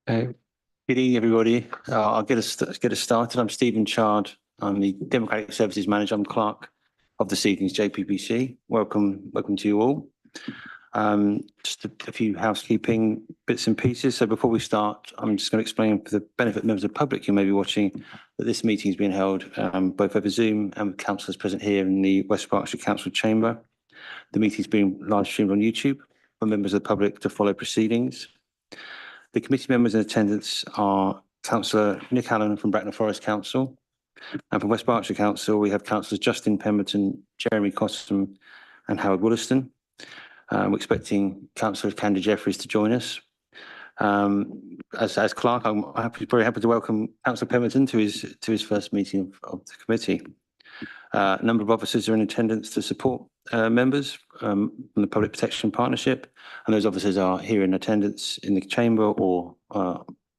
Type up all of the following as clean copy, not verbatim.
Good evening, everybody. I'll get us started. I'm Stephen Chard. I'm the Democratic Services Manager. I'm clerk of this evening's JPPC. Welcome to you all. Just a few housekeeping bits and pieces. So before we start, I'm just going to explain for the benefit of members of the public who may be watching that this meeting is being held both over Zoom and with councillors present here in the West Berkshire Council Chamber. The meeting is being live streamed on YouTube for members of the public to follow proceedings. The committee members in attendance are Councillor Nick Allen from Bracknell Forest Council, and from West Berkshire Council we have Councillors Justin Pemberton, Jeremy Costam and Howard Wollaston. We're expecting Councillor Candy Jeffries to join us. As clerk, I'm very happy to welcome Councillor Pemberton to his first meeting of the committee. A number of officers are in attendance to support members from the Public Protection Partnership, and those officers are here in attendance in the chamber or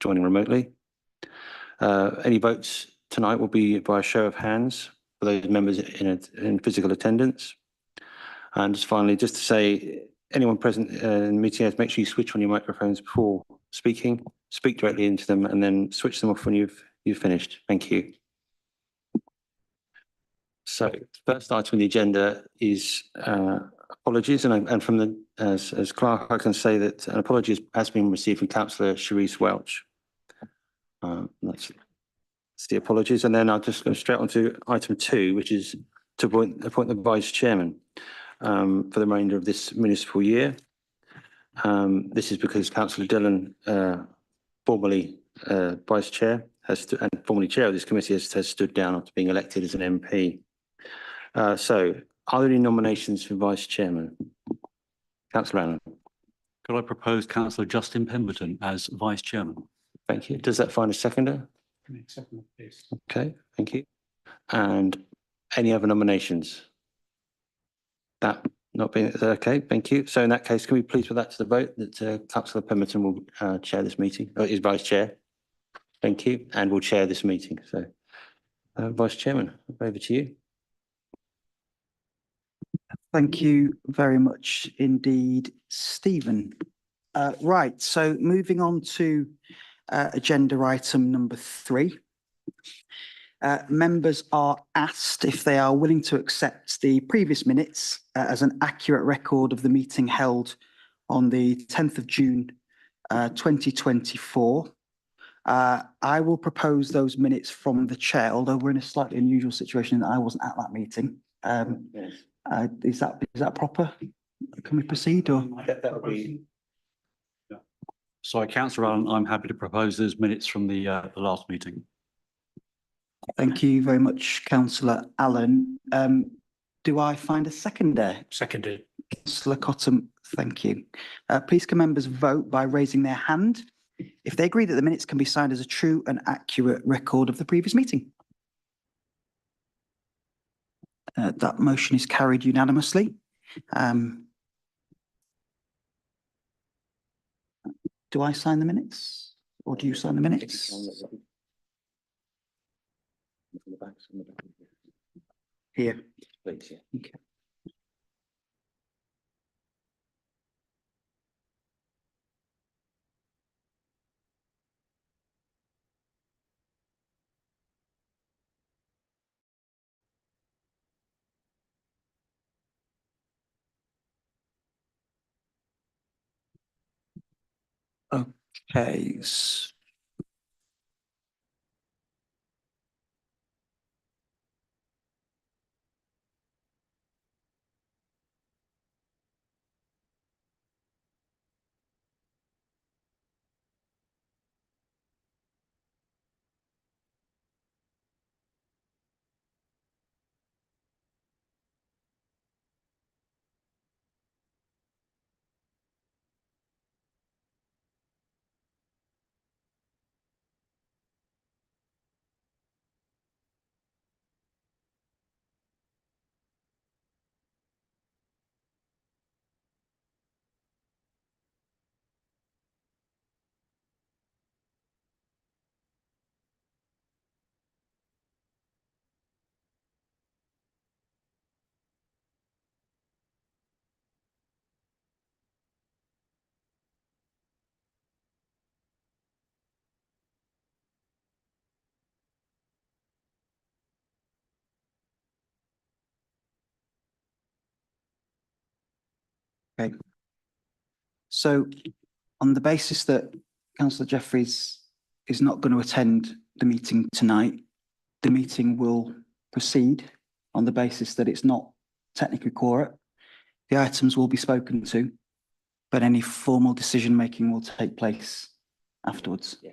joining remotely. Any votes tonight will be by a show of hands for those members in physical attendance. And just finally, just to say, anyone present in the meeting, make sure you switch on your microphones before speaking, speak directly into them, and then switch them off when you've finished. Thank you. So the first item on the agenda is apologies, and from the as clerk, I can say that an apology has been received from Councillor Cherise Welch. That's the apologies, and then I'll just go straight on to item 2, which is to appoint the vice chairman for the remainder of this municipal year. This is because Councillor Dillon, formerly vice chair, and formerly chair of this committee, has stood down after being elected as an MP. So, are there any nominations for vice chairman? Councillor Allen. Could I propose Councillor Justin Pemberton as vice chairman? Thank you. Does that find a seconder? Second, please. Okay, thank you. And any other nominations? That not being okay, thank you. So in that case, can we please put that to the vote that Councillor Pemberton will chair this meeting, or is vice chair? Thank you, and will chair this meeting. So, vice chairman, over to you. Thank you very much indeed, Stephen. Right, so moving on to agenda item number 3. Members are asked if they are willing to accept the previous minutes as an accurate record of the meeting held on the 10th of June 2024. I will propose those minutes from the chair, although we're in a slightly unusual situation that I wasn't at that meeting. Yes. Is that proper? Can we proceed, or that would be? Sorry, Councillor Allen, I'm happy to propose those minutes from the last meeting. Thank you very much, Councillor Allen. Do I find a seconder? Seconded. Councillor Cottam, thank you. Please can members vote by raising their hand if they agree that the minutes can be signed as a true and accurate record of the previous meeting. That motion is carried unanimously. Do I sign the minutes, or do you sign the minutes? Here. Okay. Okay. Okay. So on the basis that Councillor Jeffreys is not going to attend the meeting tonight, the meeting will proceed on the basis that it's not technically quorate. The items will be spoken to, but any formal decision making will take place afterwards. Yeah.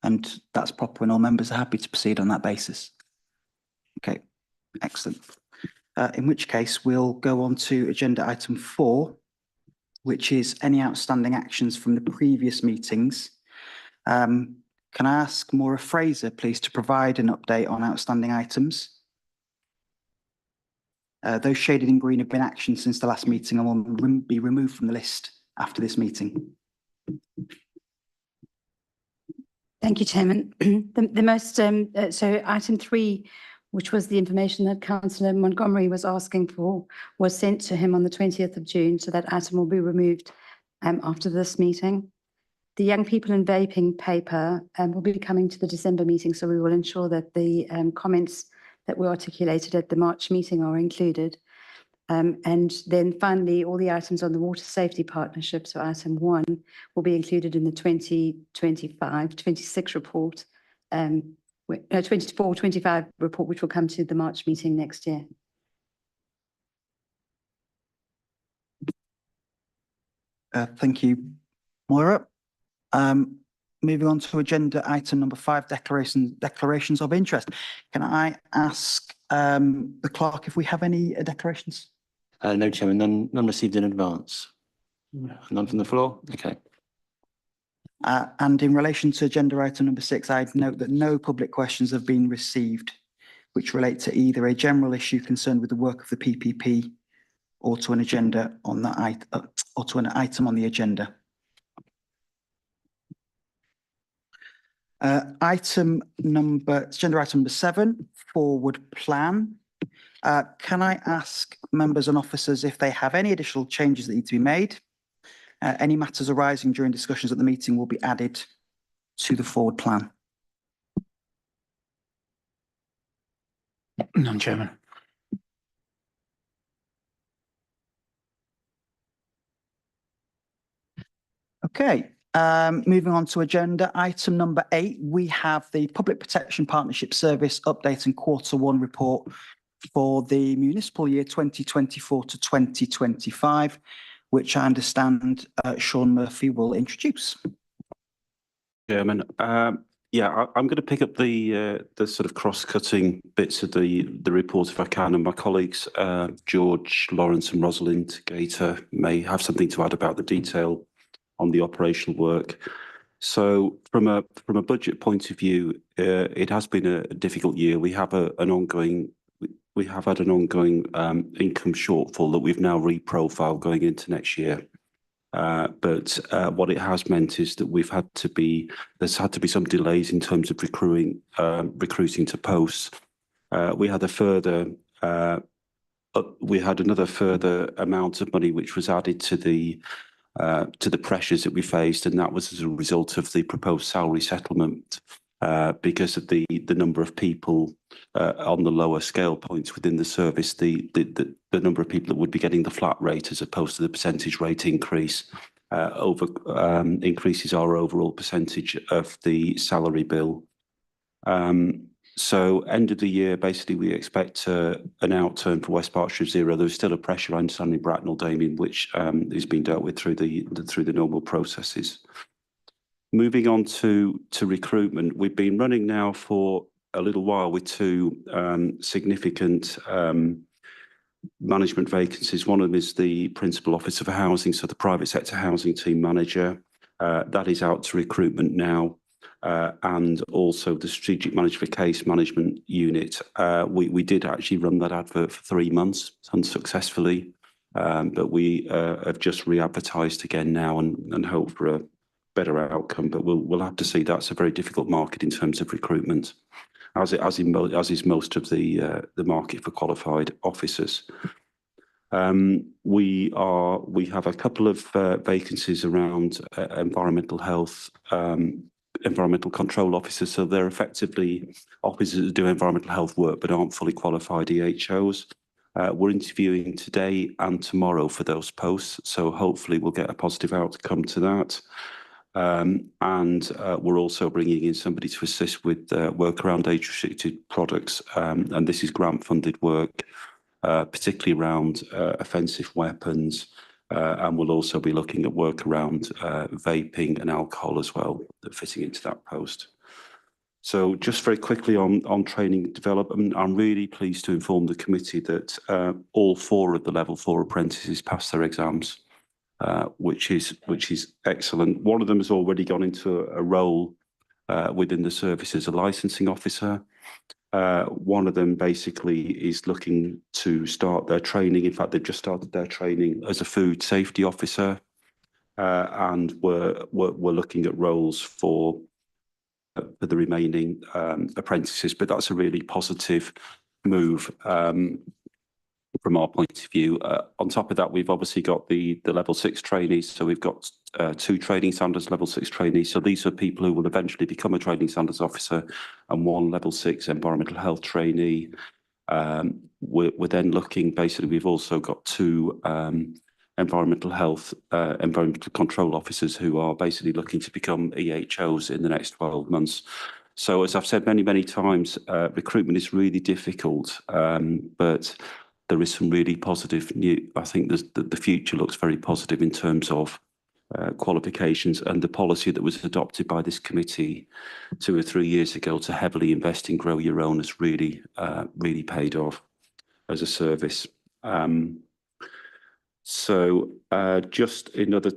And that's proper and all members are happy to proceed on that basis. Okay, excellent. In which case we'll go on to agenda item 4, which is any outstanding actions from the previous meetings. Can I ask Maura Fraser, please, to provide an update on outstanding items? Those shaded in green have been actioned since the last meeting and will be removed from the list after this meeting. Thank you, Chairman. So item 3, which was the information that Councillor Montgomery was asking for, was sent to him on the 20th of June. So that item will be removed after this meeting. The young people in vaping paper will be coming to the December meeting. So we will ensure that the comments that were articulated at the March meeting are included. And then finally, all the items on the water safety partnership, so item 1, will be included in the 2025-26 report, 24-25 report, which will come to the March meeting next year. Thank you, Maura. Moving on to agenda item number 5, declarations of interest. Can I ask the clerk if we have any declarations? No, Chairman, none received in advance. None from the floor? Okay. And in relation to agenda item number 6, I'd note that no public questions have been received which relate to either a general issue concerned with the work of the PPP or to an agenda on that or to an item on the agenda. Agenda item number 7, forward plan. Can I ask members and officers if they have any additional changes that need to be made? Any matters arising during discussions at the meeting will be added to the forward plan. None, Chairman. Okay, moving on to agenda item number 8, we have the Public Protection Partnership Service update and Q1 report for the municipal year 2024 to 2025, which I understand Sean Murphy will introduce. Chairman, I'm going to pick up the sort of cross-cutting bits of the report if I can, and my colleagues George, Lawrence, and Rosalind Gator may have something to add about the detail on the operational work. So, from a budget point of view, it has been a difficult year. We have had an ongoing income shortfall that we've now reprofiled going into next year. But what it has meant is that there's had to be some delays in terms of recruiting to posts. We had another further amount of money which was added to the pressures that we faced, and that was as a result of the proposed salary settlement. Because of the number of people on the lower scale points within the service, the number of people that would be getting the flat rate as opposed to the percentage rate increase increases our overall percentage of the salary bill. So end of the year, basically, we expect an outturn for West Berkshire of 0. There's still a pressure, I understand, in Bracknell, Damien, which is being dealt with through the normal processes. Moving on to recruitment, we've been running now for a little while with 2 significant management vacancies. One of them is the Principal Officer for Housing, so the private sector housing team manager. That is out to recruitment now. And also the Strategic Manager for Case Management Unit. We did actually run that advert for 3 months unsuccessfully, but we have just re-advertised again now and hope for a better outcome. But we'll have to see. That's a very difficult market in terms of recruitment, as is most of the market for qualified officers. We have a couple of vacancies around environmental health, environmental control officers. So they're effectively officers that do environmental health work but aren't fully qualified EHOs. We're interviewing today and tomorrow for those posts, so hopefully we'll get a positive outcome to that. And we're also bringing in somebody to assist with work around age-restricted products, and this is grant-funded work, particularly around offensive weapons, and we'll also be looking at work around vaping and alcohol as well, fitting into that post. So just very quickly on training and development, I'm really pleased to inform the committee that all 4 of the level 4 apprentices passed their exams, which is excellent. One of them has already gone into a role within the service as a licensing officer. One of them basically is looking to start their training. In fact, they've just started their training as a food safety officer, and we're looking at roles for the remaining apprentices. But that's a really positive move from our point of view. On top of that, we've obviously got the level 6 trainees. So we've got 2 training standards level 6 trainees. So these are people who will eventually become a training standards officer, and 1 level 6 environmental health trainee. We're then looking, basically, we've also got 2 environmental health, environmental control officers who are basically looking to become EHOs in the next 12 months. So as I've said many, many times, recruitment is really difficult, but there is some really positive I think the future looks very positive in terms of qualifications, and the policy that was adopted by this committee 2 or 3 years ago to heavily invest in Grow Your Own has really, really paid off as a service. So just in other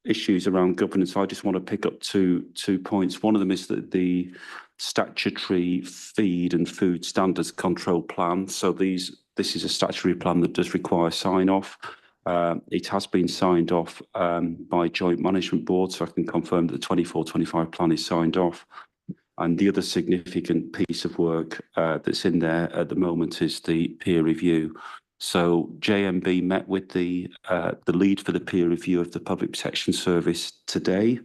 issues around governance, I just want to pick up two points. One of them is that the statutory feed and food standards control plan. So this is a statutory plan that does require sign-off. It has been signed off by Joint Management Board, so I can confirm that the 24-25 plan is signed off. And the other significant piece of work that's in there at the moment is the peer review. So JMB met with the lead for the peer review of the Public Protection Service today.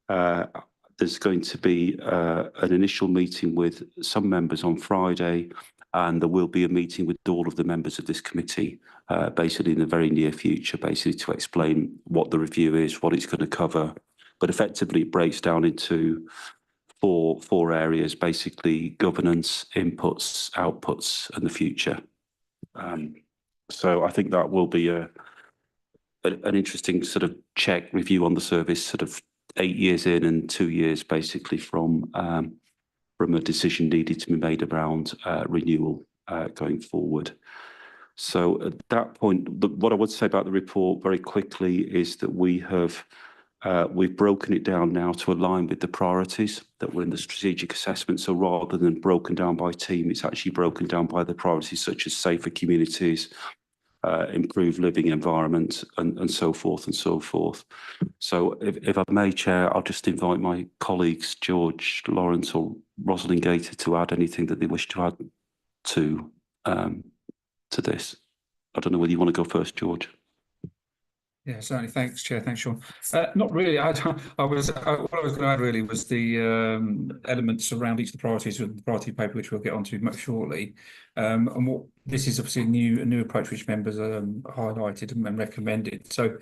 There's going to be an initial meeting with some members on Friday, and there will be a meeting with all of the members of this committee, basically in the very near future, basically to explain what the review is, what it's going to cover. But effectively it breaks down into four areas, basically governance, inputs, outputs, and the future. So I think that will be an interesting sort of check review on the service, sort of 8 years in and 2 years basically from a decision needed to be made around renewal going forward. So at that point, what I would say about the report very quickly is that we've broken it down now to align with the priorities that were in the strategic assessment. So rather than broken down by team, it's actually broken down by the priorities such as safer communities, improved living environment, and so forth and so forth. So if I may, Chair, I'll just invite my colleagues, George, Lawrence or Rosalind Gator, to add anything that they wish to add to this. I don't know whether you want to go first, George. Yeah, certainly. Thanks, Chair. Thanks, Sean. Not really. What I was going to add really was the elements around each of the priorities with the priority paper, which we'll get onto much shortly. And what this is obviously a new approach which members highlighted and recommended. So,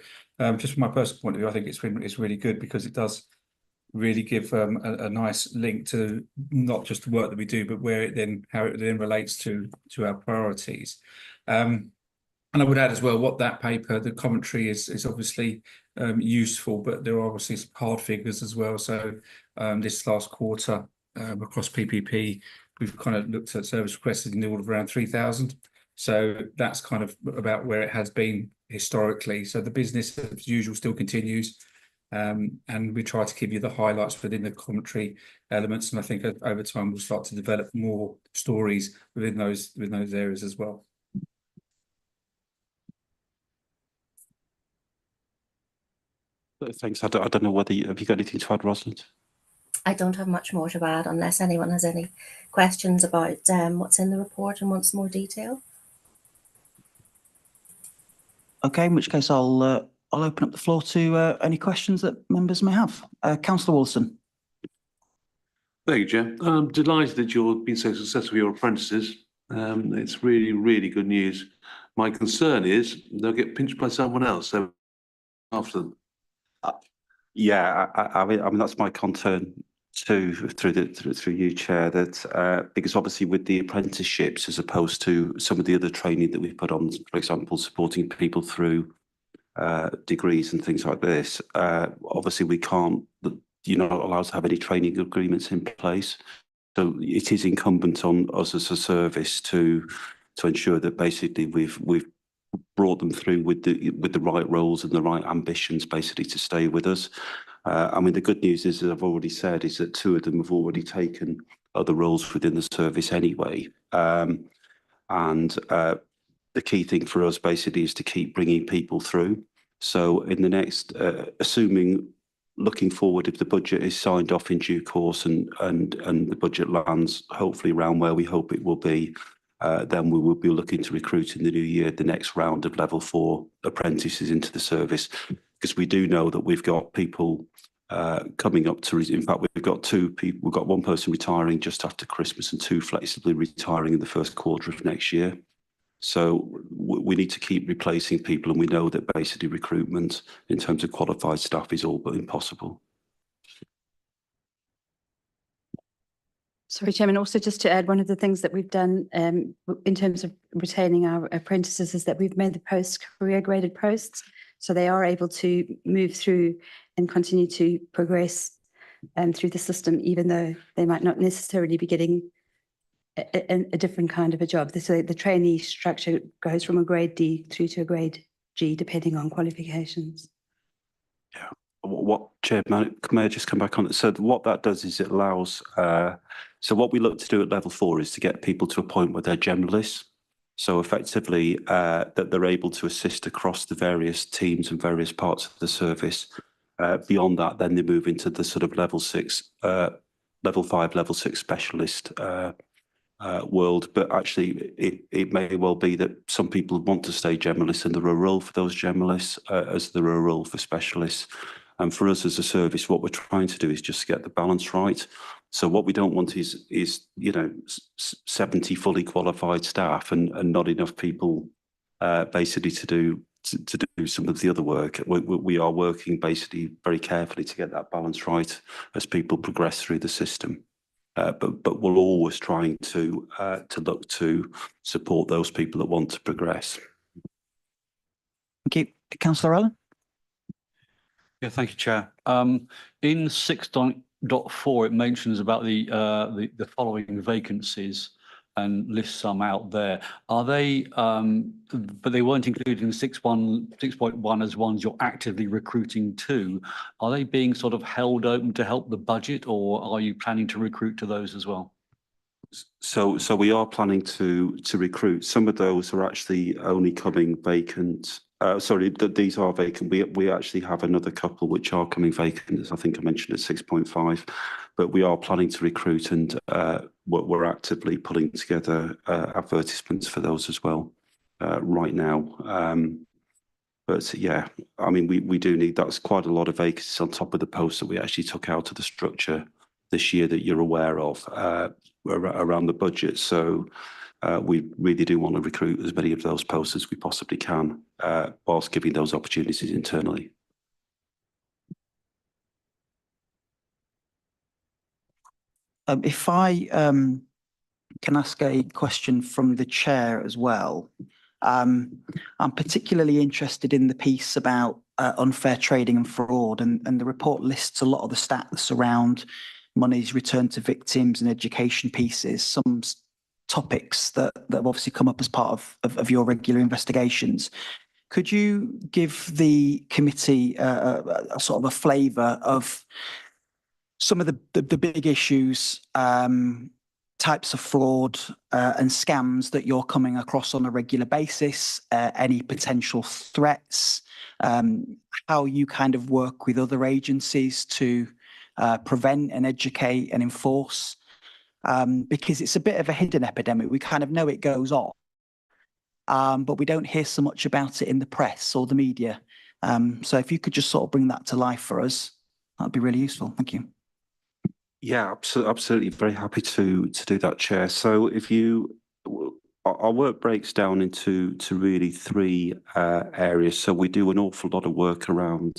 just from my personal point of view, I think it's really good because it does really give a nice link to not just the work that we do, but how it then relates to our priorities. And I would add as well, what that paper, the commentary is obviously useful, but there are obviously some hard figures as well. So this last quarter across PPP, we've kind of looked at service requested in the order of around 3,000. So that's kind of about where it has been historically. So the business as usual still continues. And we try to give you the highlights within the commentary elements. And I think over time we'll start to develop more stories within those areas as well. Thanks. I don't know whether have you got anything to add, Rosalind? I don't have much more to add unless anyone has any questions about what's in the report and wants more detail. Okay, in which case I'll open up the floor to any questions that members may have. Councillor Wilson. Thank you, Chair. I'm delighted that you're being so successful with your apprentices. It's really, really good news. My concern is they'll get pinched by someone else so after them. Yeah, I mean that's my concern too, through you, Chair. That because obviously with the apprenticeships, as opposed to some of the other training that we've put on, for example, supporting people through degrees and things like this, obviously we can't. You're not allowed to have any training agreements in place. So it is incumbent on us as a service to ensure that basically we've brought them through with the right roles and the right ambitions, basically to stay with us. I mean, the good news is, as I've already said, is that 2 of them have already taken other roles within the service anyway. The key thing for us basically is to keep bringing people through. So in the next, assuming looking forward, if the budget is signed off in due course and the budget lands hopefully around where we hope it will be, then we will be looking to recruit in the new year the next round of level 4 apprentices into the service, because we do know that we've got people coming up to. In fact, we've got 2 people. We've got 1 person retiring just after Christmas and 2 flexibly retiring in the first quarter of next year. So we need to keep replacing people, and we know that basically recruitment in terms of qualified staff is all but impossible. Sorry, Chairman, also just to add, one of the things that we've done in terms of retaining our apprentices is that we've made the posts career graded posts, so they are able to move through and continue to progress through the system, even though they might not necessarily be getting a different kind of a job. So the trainee structure goes from a grade D through to a grade G, depending on qualifications. Yeah. What, Chair, may I just come back on it? So what that does is it allows, so what we look to do at level 4 is to get people to a point where they're generalists. So effectively that they're able to assist across the various teams and various parts of the service. Beyond that, then they move into the sort of level 6, level 5, level 6 specialist world. But actually it may well be that some people want to stay generalists, and there are a role for those generalists as there are a role for specialists. And for us as a service, what we're trying to do is just get the balance right. So what we don't want is 70 fully qualified staff and not enough people basically to do some of the other work. We are working basically very carefully to get that balance right as people progress through the system. But we're always trying to look to support those people that want to progress. Thank you. Councillor Allen? Yeah, thank you, Chair. In 6.4, it mentions about the following vacancies and lists some out there. Are they, but they weren't included in 6.1 as ones you're actively recruiting to. Are they being sort of held open to help the budget, or are you planning to recruit to those as well? So we are planning to recruit. Some of those are actually only coming vacant. Sorry, these are vacant. We actually have another couple which are coming vacant, as I think I mentioned at 6.5. But we are planning to recruit, and we're actively putting together advertisements for those as well right now. But yeah, I mean, we do need, that's quite a lot of vacancies on top of the posts that we actually took out of the structure this year that you're aware of around the budget. So we really do want to recruit as many of those posts as we possibly can, whilst giving those opportunities internally. If I can ask a question from the chair as well. I'm particularly interested in the piece about unfair trading and fraud, and the report lists a lot of the stats around monies returned to victims and education pieces, some topics that have obviously come up as part of your regular investigations. Could you give the committee a sort of a flavour of some of the big issues, types of fraud and scams that you're coming across on a regular basis, any potential threats, how you kind of work with other agencies to prevent and educate and enforce, because it's a bit of a hidden epidemic. We kind of know it goes on, but we don't hear so much about it in the press or the media. So if you could just sort of bring that to life for us, that'd be really useful. Thank you. Yeah, absolutely. Very happy to do that, Chair. So if you our work breaks down into really three areas. So we do an awful lot of work around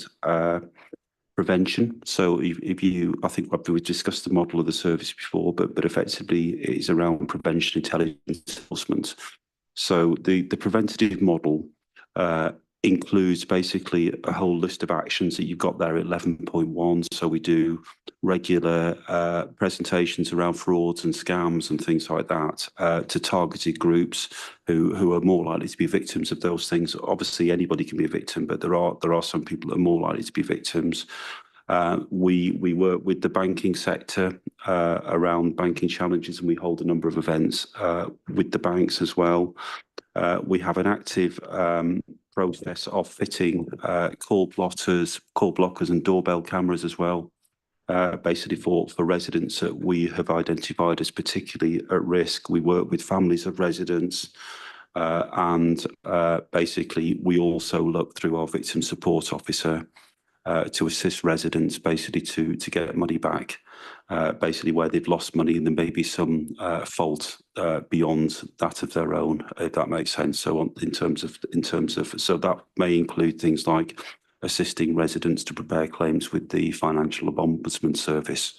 prevention. So I think we've discussed the model of the service before, but effectively it's around prevention, intelligence, enforcement. So the preventative model includes basically a whole list of actions that you've got there at 11.1. So we do regular presentations around frauds and scams and things like that to targeted groups who are more likely to be victims of those things. Obviously, anybody can be a victim, but there are some people that are more likely to be victims. We work with the banking sector around banking challenges, and we hold a number of events with the banks as well. We have an active process of fitting call blockers and doorbell cameras as well, basically for residents that we have identified as particularly at risk. We work with families of residents, and basically we also look through our victim support officer to assist residents basically to get money back, basically where they've lost money and there may be some fault beyond that of their own, if that makes sense. So in terms of so that may include things like assisting residents to prepare claims with the Financial Ombudsman Service.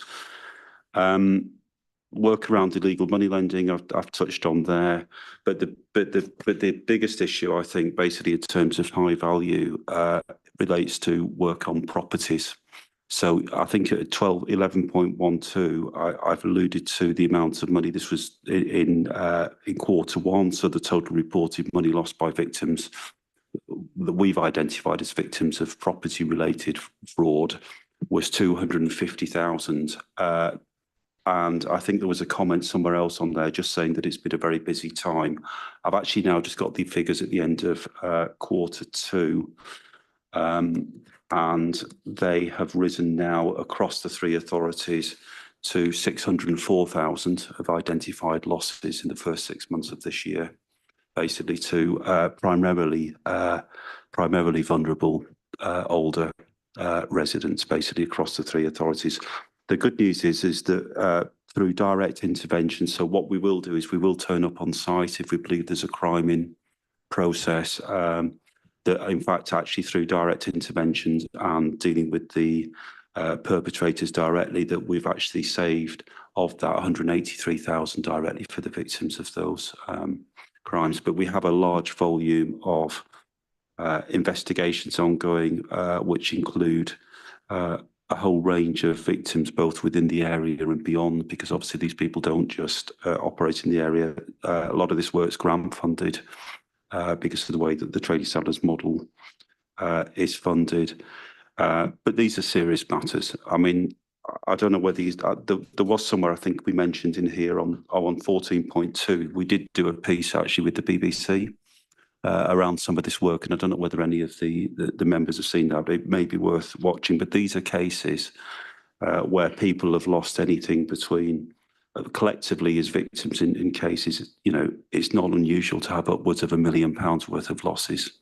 Work around illegal money lending, I've touched on there, but the biggest issue, I think, basically in terms of high value, relates to work on properties. So I think at 11.12, I've alluded to the amount of money. This was in Q1, so the total reported money lost by victims that we've identified as victims of property-related fraud was 250,000. And I think there was a comment somewhere else on there just saying that it's been a very busy time. I've actually now just got the figures at the end of Q2, and they have risen now across the three authorities to 604,000 of identified losses in the first 6 months of this year, basically to primarily vulnerable older residents, basically across the three authorities. The good news is that through direct intervention, so what we will do is we will turn up on site if we believe there's a crime in process, that in fact actually through direct interventions and dealing with the perpetrators directly, that we've actually saved of that 183,000 directly for the victims of those crimes. But we have a large volume of investigations ongoing, which include a whole range of victims, both within the area and beyond, because obviously these people don't just operate in the area. A lot of this work's grant funded because of the way that the trading standards model is funded. But these are serious matters. I mean, I don't know whether there was somewhere I think we mentioned in here on 14.2, we did do a piece actually with the BBC around some of this work, and I don't know whether any of the members have seen that, but it may be worth watching. But these are cases where people have lost anything between collectively as victims in cases, you know, it's not unusual to have upwards of £1 million worth of losses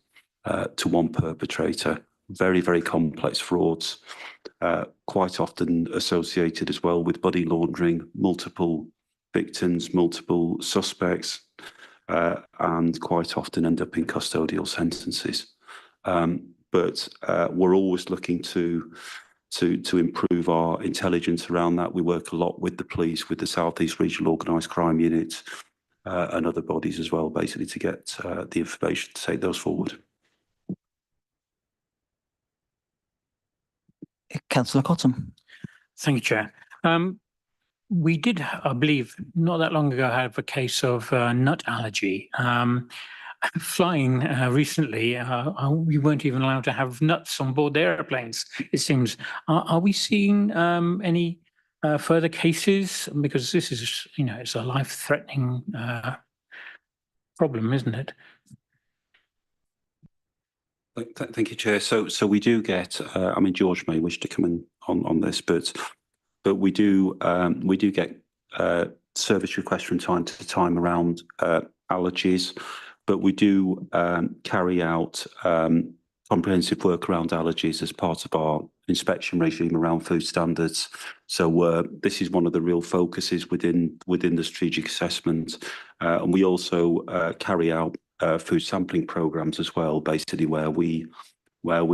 to one perpetrator. Very, very complex frauds, quite often associated as well with money laundering, multiple victims, multiple suspects, and quite often end up in custodial sentences. But we're always looking to improve our intelligence around that. We work a lot with the police, with the South East Regional Organised Crime Unit, and other bodies as well, basically to get the information to take those forward. Councillor Cottam. Thank you, Chair. We did, I believe, not that long ago, have a case of nut allergy. Flying recently, we weren't even allowed to have nuts on board the airplanes, it seems. Are we seeing any further cases? Because this is, you know, it's a life-threatening problem, isn't it? Thank you, Chair. So we do get, I mean, George may wish to come in on this, but we do get service requests from time to time around allergies, but we do carry out comprehensive work around allergies as part of our inspection regime around food standards. So this is one of the real focuses within the strategic assessment. And we also carry out food sampling programs as well, basically where we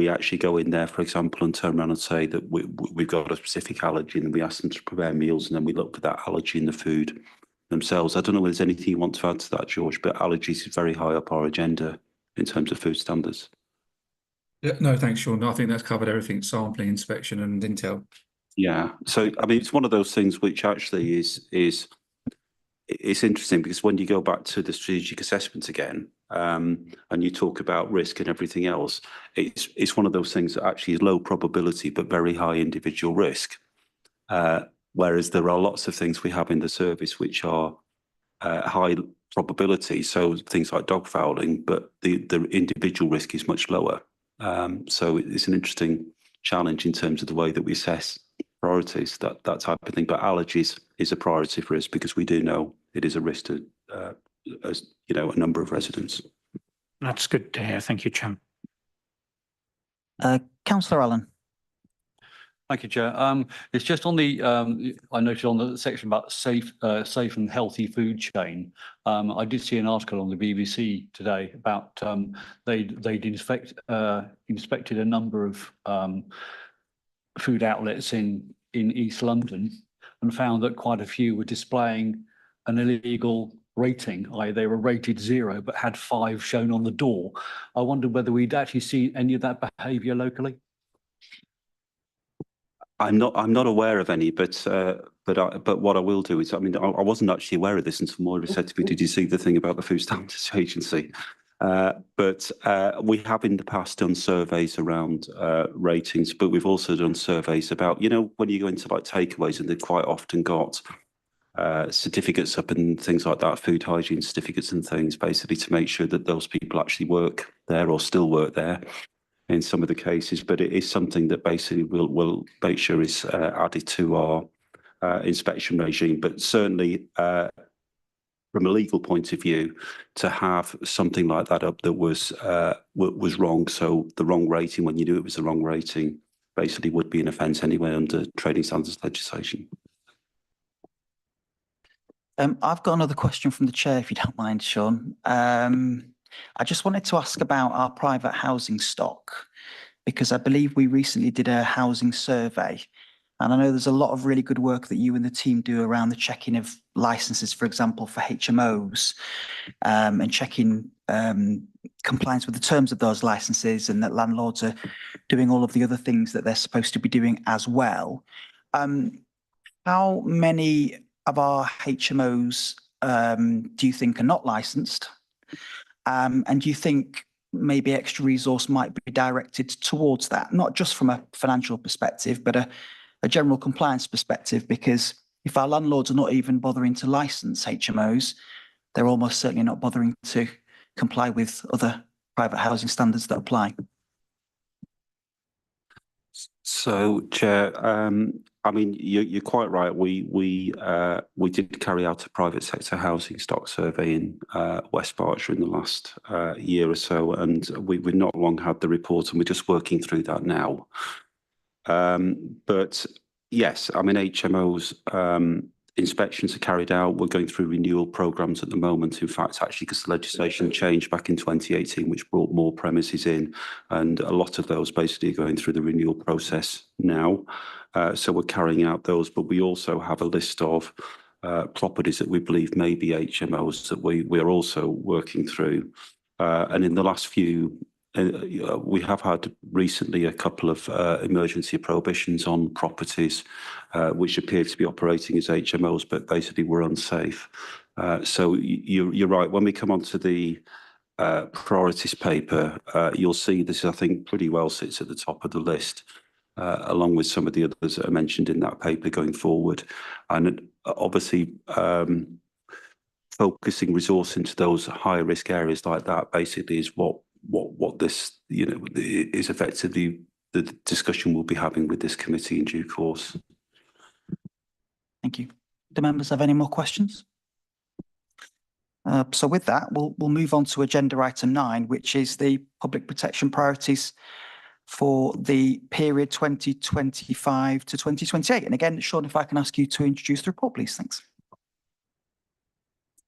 actually go in there, for example, and turn around and say that we've got a specific allergy, and then we ask them to prepare meals, and then we look for that allergy in the food themselves. I don't know if there's anything you want to add to that, George, but allergies is very high up our agenda in terms of food standards. Yeah, no, thanks, Sean. I think that's covered everything, sampling, inspection and intel. Yeah. So, I mean, it's one of those things which actually it's interesting, because when you go back to the strategic assessment again, and you talk about risk and everything else, it's one of those things that actually is low probability but very high individual risk. Whereas there are lots of things we have in the service which are high probability, so things like dog fouling, but the individual risk is much lower. So it's an interesting challenge in terms of the way that we assess priorities, that type of thing. But allergies is a priority for us because we do know it is a risk to, as you know, a number of residents. That's good to hear. Thank you, Chairman. Councillor Allen. Thank you, Chair. It's just on the, I noted on the section about safe and healthy food chain. I did see an article on the BBC today about they'd inspected a number of food outlets in East London and found that quite a few were displaying an illegal rating, i.e. they were rated 0 but had 5 shown on the door. I wondered whether we'd actually see any of that behaviour locally. I'm not aware of any, but what I will do is, I mean, I wasn't actually aware of this until Moira said to me, "Did you see the thing about the Food Standards Agency?" But we have in the past done surveys around ratings, but we've also done surveys about, you know, when you go into like takeaways, and they've quite often got certificates up and things like that, food hygiene certificates and things, basically to make sure that those people actually work there or still work there in some of the cases. But it is something that basically we'll make sure is added to our inspection regime. But certainly from a legal point of view, to have something like that up that was wrong, so the wrong rating when you knew it was the wrong rating, basically would be an offence anyway under trading standards legislation. I've got another question from the chair, if you don't mind, Sean. I just wanted to ask about our private housing stock, because I believe we recently did a housing survey, and I know there's a lot of really good work that you and the team do around the checking of licenses, for example, for HMOs, and checking compliance with the terms of those licenses, and that landlords are doing all of the other things that they're supposed to be doing as well. How many of our HMOs do you think are not licensed? And do you think maybe extra resource might be directed towards that, not just from a financial perspective, but a general compliance perspective? Because if our landlords are not even bothering to license HMOs, they're almost certainly not bothering to comply with other private housing standards that apply. So, Chair, I mean, you're quite right. We did carry out a private sector housing stock survey in West Berkshire in the last year or so, and we've not long had the report, and we're just working through that now. But yes, I mean, HMOs inspections are carried out. We're going through renewal programs at the moment. In fact, actually, because the legislation changed back in 2018, which brought more premises in, and a lot of those basically are going through the renewal process now. So we're carrying out those, but we also have a list of properties that we believe may be HMOs that we are also working through. And in the last few, we have had recently a couple of emergency prohibitions on properties which appear to be operating as HMOs, but basically were unsafe. So you're right. When we come onto the priorities paper, you'll see this, I think, pretty well sits at the top of the list, along with some of the others that are mentioned in that paper going forward. And obviously, focusing resource into those higher risk areas like that basically is what this, you know, is effectively the discussion we'll be having with this committee in due course. Thank you. Do members have any more questions? So with that, we'll move on to agenda item 9, which is the public protection priorities for the period 2025 to 2028. And again, Sean, if I can ask you to introduce the report, please. Thanks.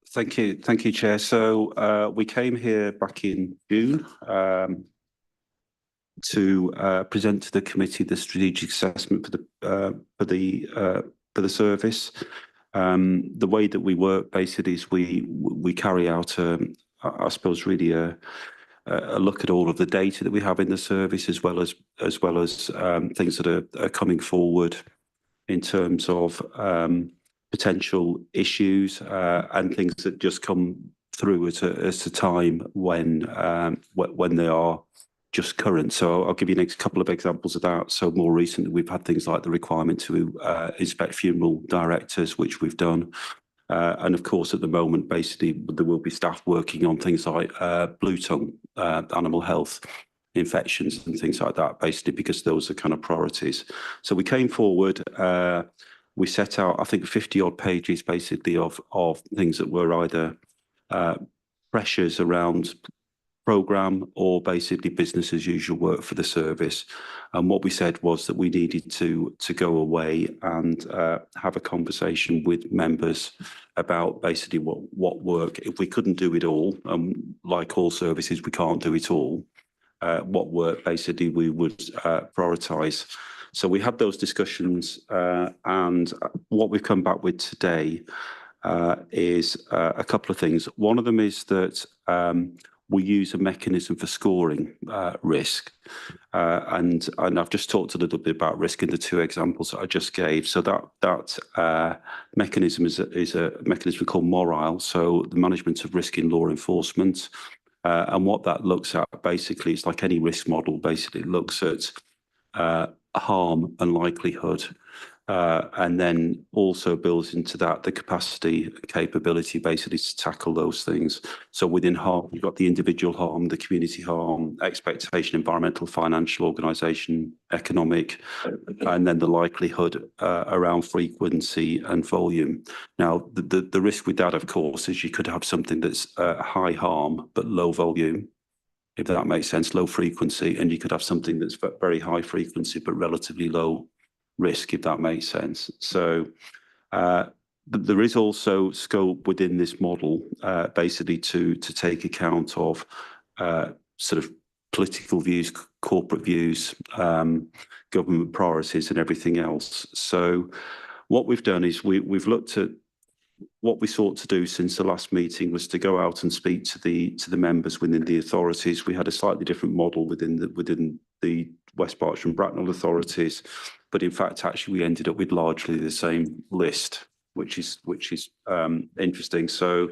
Thank you, Chair. So we came here back in June to present to the committee the strategic assessment for the service. The way that we work basically is we carry out I suppose really a look at all of the data that we have in the service, as well as things that are coming forward in terms of potential issues and things that just come through at a time when they are just current. So I'll give you a couple of examples of that. So more recently, we've had things like the requirement to inspect funeral directors, which we've done. And of course, at the moment, basically, there will be staff working on things like blue tongue, animal health infections and things like that, basically, because those are kind of priorities. So we came forward, we set out, I think, 50 odd pages, basically, of things that were either pressures around programme or basically business as usual work for the service. And what we said was that we needed to go away and have a conversation with members about basically what work, if we couldn't do it all, like all services, we can't do it all, what work basically we would prioritise. So we had those discussions, and what we've come back with today is a couple of things. One of them is that we use a mechanism for scoring risk. And I've just talked a little bit about risk in the two examples that I just gave. So that mechanism is a mechanism called MORILE, so the management of risk in law enforcement. And what that looks at basically is like any risk model, basically it looks at harm and likelihood. And then also builds into that the capacity, capability basically to tackle those things. So within harm, you've got the individual harm, the community harm, expectation, environmental, financial, organisation, economic, and then the likelihood around frequency and volume. Now, the risk with that, of course, is you could have something that's high harm but low volume, if that makes sense, low frequency, and you could have something that's very high frequency but relatively low risk, if that makes sense. So there is also scope within this model basically to take account of sort of political views, corporate views, government priorities and everything else. So what we've done is we've looked at what we sought to do since the last meeting was to go out and speak to the members within the authorities. We had a slightly different model within the West Berkshire and Bracknell authorities, but in fact, actually, we ended up with largely the same list, which is interesting. So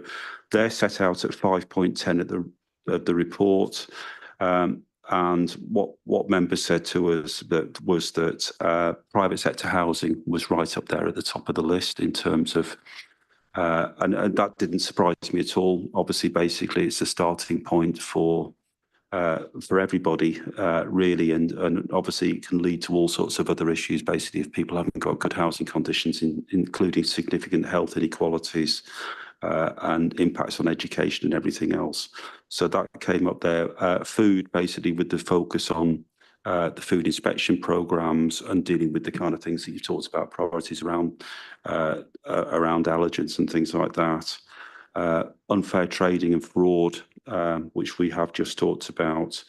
they're set out at 5.10 of the report, and what members said to us was that private sector housing was right up there at the top of the list in terms of. And that didn't surprise me at all. Obviously, basically, it's a starting point for everybody, really, and obviously it can lead to all sorts of other issues. Basically, if people haven't got good housing conditions, including significant health inequalities and impacts on education and everything else. So that came up there. Food, basically, with the focus on the food inspection programs and dealing with the kind of things that you talked about, priorities around allergens and things like that. Unfair trading and fraud, which we have just talked about.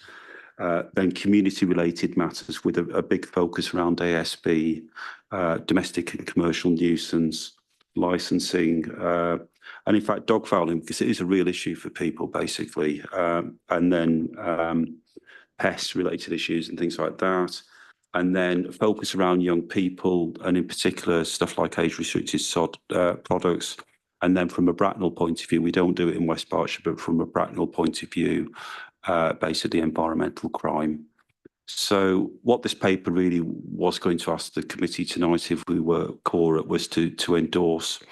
Then community-related matters with a big focus around ASB, domestic and commercial nuisance, licensing, and in fact dog fouling, because it is a real issue for people, basically. And then pest-related issues and things like that. And then focus around young people, and in particular stuff like age-restricted sod products. And then from a Bracknell point of view, we don't do it in West Berkshire, but from a Bracknell point of view, basically environmental crime. So what this paper really was going to ask the committee tonight, if we were core, was to endorse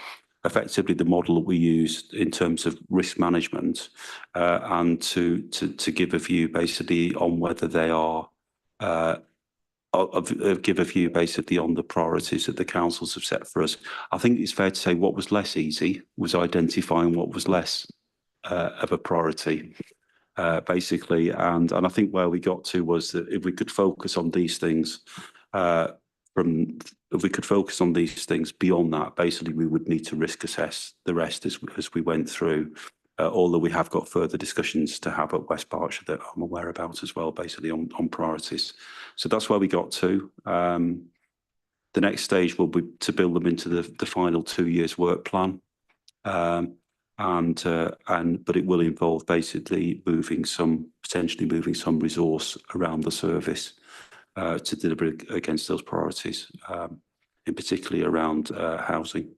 effectively the model that we use in terms of risk management, and to give a view basically on whether they are give a view basically on the priorities that the councils have set for us. I think it's fair to say what was less easy was identifying what was less of a priority, basically. And I think where we got to was that if we could focus on these things, if we could focus on these things beyond that, basically we would need to risk assess the rest as we went through. Although we have got further discussions to have at West Berkshire that I'm aware about as well, basically on priorities. So that's where we got to. The next stage will be to build them into the final 2 years work plan. But it will involve basically potentially moving some resource around the service to deliver against those priorities, in particularly around housing.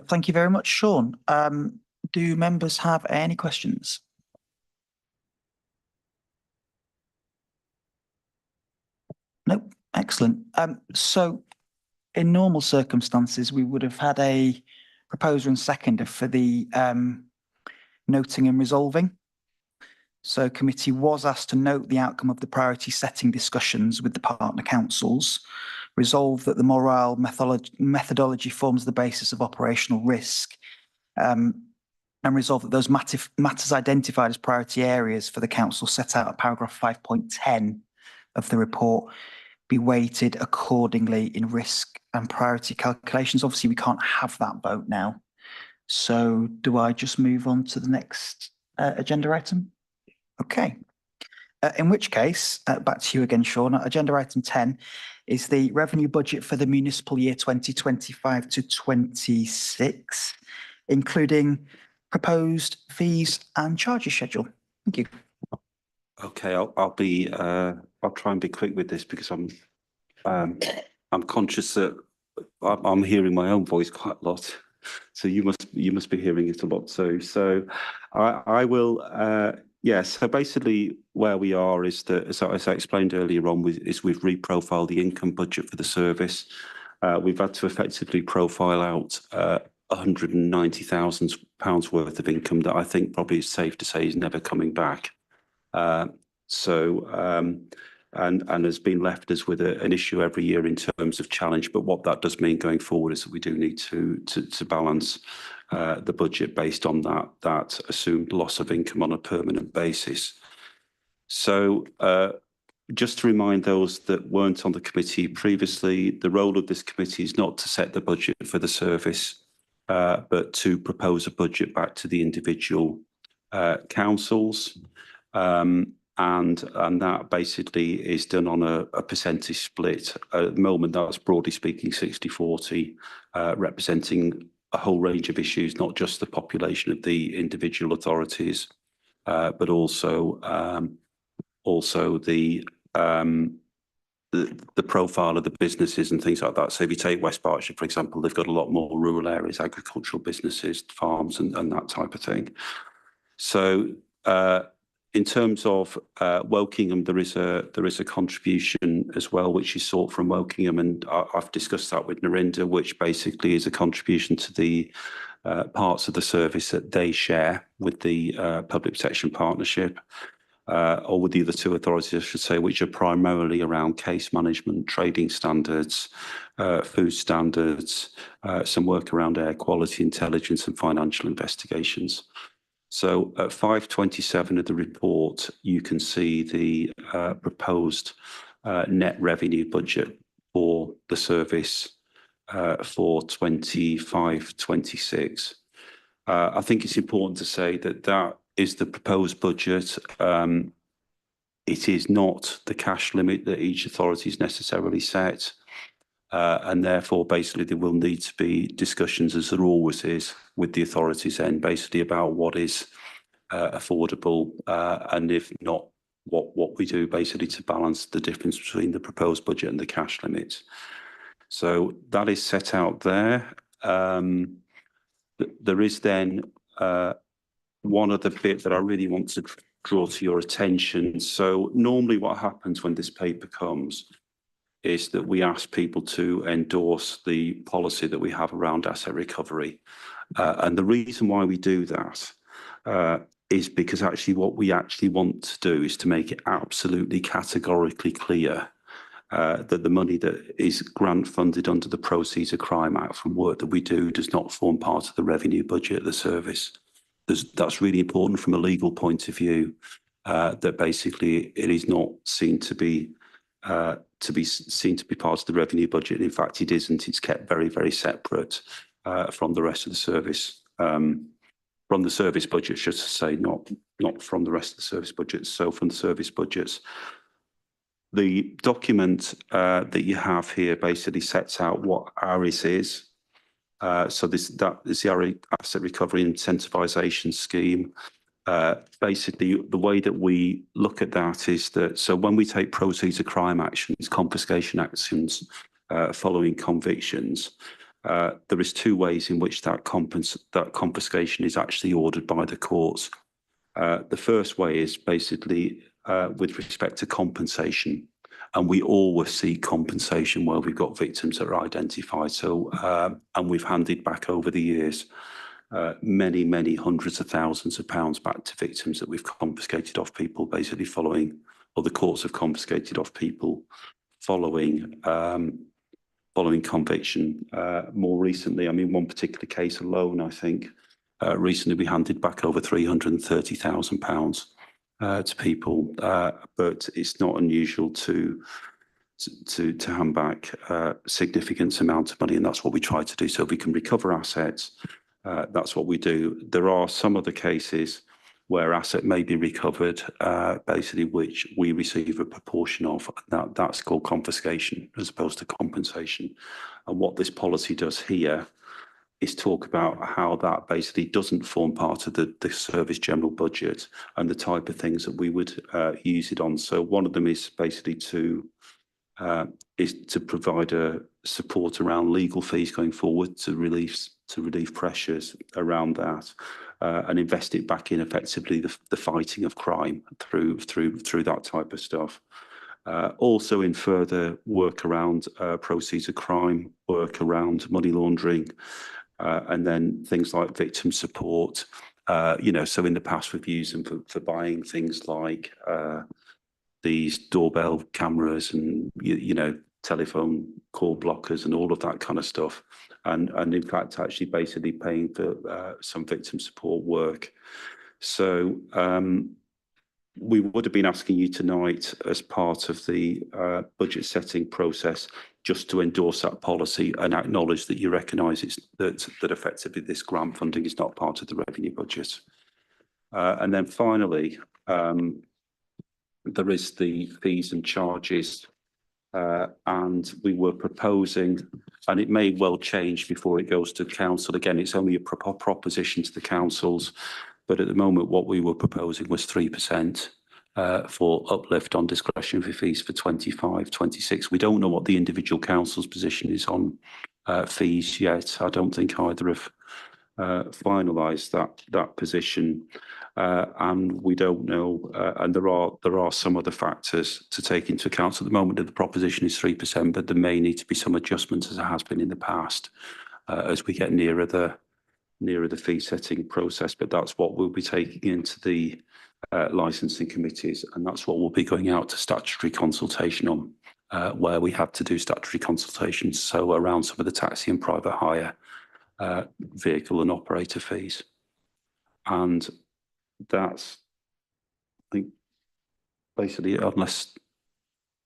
Thank you very much, Sean. Do members have any questions? Nope. Excellent. So in normal circumstances, we would have had a proposer and seconder for the noting and resolving. So committee was asked to note the outcome of the priority setting discussions with the partner councils, resolve that the morale methodology forms the basis of operational risk, and resolve that those matters identified as priority areas for the council set out at paragraph 5.10 of the report be weighted accordingly in risk and priority calculations. Obviously, we can't have that vote now. So do I just move on to the next agenda item? Okay. In which case, back to you again, Sean. Agenda item 10 is the revenue budget for the municipal year 2025 to 26, including proposed fees and charges schedule. Thank you. Okay, I'll try and be quick with this because I'm conscious that I'm hearing my own voice quite a lot. So you must be hearing it a lot too. So I will. Yes. So basically, where we are is that, as I explained earlier on, we've reprofiled the income budget for the service. We've had to effectively profile out £190,000 worth of income that I think probably is safe to say is never coming back. And has been left us with an issue every year in terms of challenge. But what that does mean going forward is that we do need to balance the budget based on that assumed loss of income on a permanent basis. So just to remind those that weren't on the committee previously, the role of this committee is not to set the budget for the service, but to propose a budget back to the individual councils. And that basically is done on a percentage split. At the moment, that's broadly speaking 60-40, representing a whole range of issues, not just the population of the individual authorities, but also the profile of the businesses and things like that. So if you take West Berkshire, for example, they've got a lot more rural areas, agricultural businesses, farms, and that type of thing. So in terms of Wokingham, there is a contribution as well, which is sought from Wokingham, and I've discussed that with Narinda, which basically is a contribution to the parts of the service that they share with the Public Protection Partnership, or with the other two authorities, I should say, which are primarily around case management, trading standards, food standards, some work around air quality, intelligence, and financial investigations. So at 527 of the report, you can see the proposed net revenue budget for the service for 25-26. I think it's important to say that is the proposed budget. It is not the cash limit that each authority is necessarily set. And therefore, basically, there will need to be discussions, as there always is, with the authorities and basically about what is affordable, and if not, what we do basically to balance the difference between the proposed budget and the cash limits. So that is set out there. There is then one other bit that I really want to draw to your attention. So normally what happens when this paper comes is that we ask people to endorse the policy that we have around asset recovery. And the reason why we do that is because actually what we actually want to do is to make it absolutely categorically clear that the money that is grant funded under the Proceeds of Crime Act from work that we do does not form part of the revenue budget of the service. That's really important from a legal point of view, that basically it is not seen to be seen to be part of the revenue budget. In fact, it isn't. It's kept very, very separate from the rest of the service. From the service budget, just to say, not from the rest of the service budgets. So from the service budgets, the document that you have here basically sets out what ARIS is. So that is the Asset Recovery Incentivisation Scheme. Basically, the way that we look at that is that, so when we take proceeds of crime actions, confiscation actions following convictions, there is two ways in which that confiscation is actually ordered by the courts. The first way is basically with respect to compensation, and we always seek compensation where we've got victims that are identified. So, and we've handed back over the years many hundreds of thousands of pounds back to victims that we've confiscated off people, basically following, or the courts have confiscated off people following conviction. More recently, I mean, one particular case alone, I think, recently we handed back over £330,000 to people, but it's not unusual to hand back significant amounts of money, and that's what we try to do. So if we can recover assets, that's what we do. There are some other cases where asset may be recovered, basically which we receive a proportion of. That's called confiscation as opposed to compensation. And what this policy does here is talk about how that basically doesn't form part of the service general budget and the type of things that we would use it on. So one of them is basically to provide a support around legal fees going forward to relieve pressures around that, and invest it back in effectively the fighting of crime through that type of stuff. Also in further work around proceeds of crime, work around money laundering, and then things like victim support. You know, so in the past we've used them for buying things like these doorbell cameras and, you know, telephone call blockers and all of that kind of stuff. And in fact, actually basically paying for some victim support work. So we would have been asking you tonight as part of the budget setting process just to endorse that policy and acknowledge that you recognise that effectively this grant funding is not part of the revenue budget. And then finally, there is the fees and charges, and we were proposing, and it may well change before it goes to council. Again, it's only a proposition to the councils, but at the moment what we were proposing was 3% for uplift on discretionary fees for 25, 26. We don't know what the individual council's position is on fees yet. I don't think either have finalised that position, and we don't know. And there are some other factors to take into account. So at the moment, the proposition is 3%, but there may need to be some adjustments, as there has been in the past, as we get nearer the fee setting process. But that's what we'll be taking into the licensing committees, and that's what we'll be going out to statutory consultation on, where we have to do statutory consultations. So around some of the taxi and private hire, vehicle and operator fees. And that's, I think, basically, unless